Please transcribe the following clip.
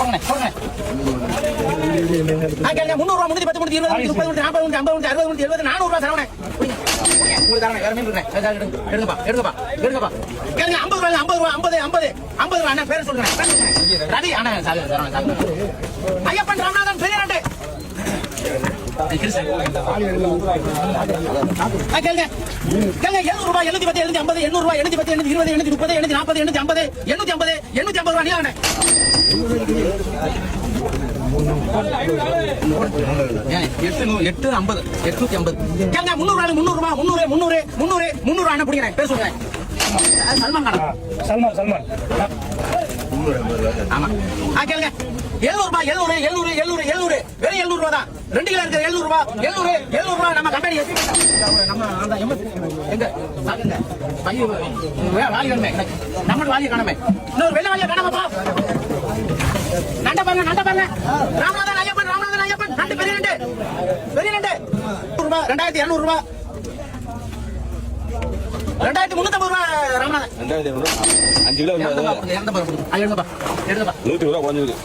300 முடிஞ்சு 10 முடிஞ்சு 20 30 முடிஞ்சு 40 முடிஞ்சு 50 முடிஞ்சு 60 முடிஞ்சு 70 400 சரவணே உங்களுக்கு தரேன் வேற மீன் இருக்கேன் எடுங்கப்பா கேளுங்க 50 ரூபாய் அண்ணா பேர் சொல்றேன் ரவி அண்ணா ஐயப்பன் ராமநாதன் பெரிய நாட்டு கேளுங்க 700 ரூபாய் 710 750 800 ரூபாய் 810 820 830 840 850 850 ரூபாய் நீ ஆனே 300 அண்ணா பிடிக்கிறேன் பேர் சொல்றேன் சல்மான் ஆமா கேளுங்க 700 ரூபாய் 700 வெறும் 700 ரூபாய் தான் 2 கிலோ இருக்கிற 700 ரூபாய் நம்ம கம்பெனி நம்ம எங்க வாலி காணுமே நம்ம வாலிய காணுமே இன்னொரு வெள்ள வாலிய காணாமப்பா நண்ட பாருங்க ராமநாதன் ஐயப்பன் நண்டு பெரிய நண்டு ரூபாய் 2200 ரூபாய் 2350 ரூபாய் ராமநாதன் 5 கிலோ எடுங்கப்பா 120 ரூபாய் குறைஞ்சிருக்கு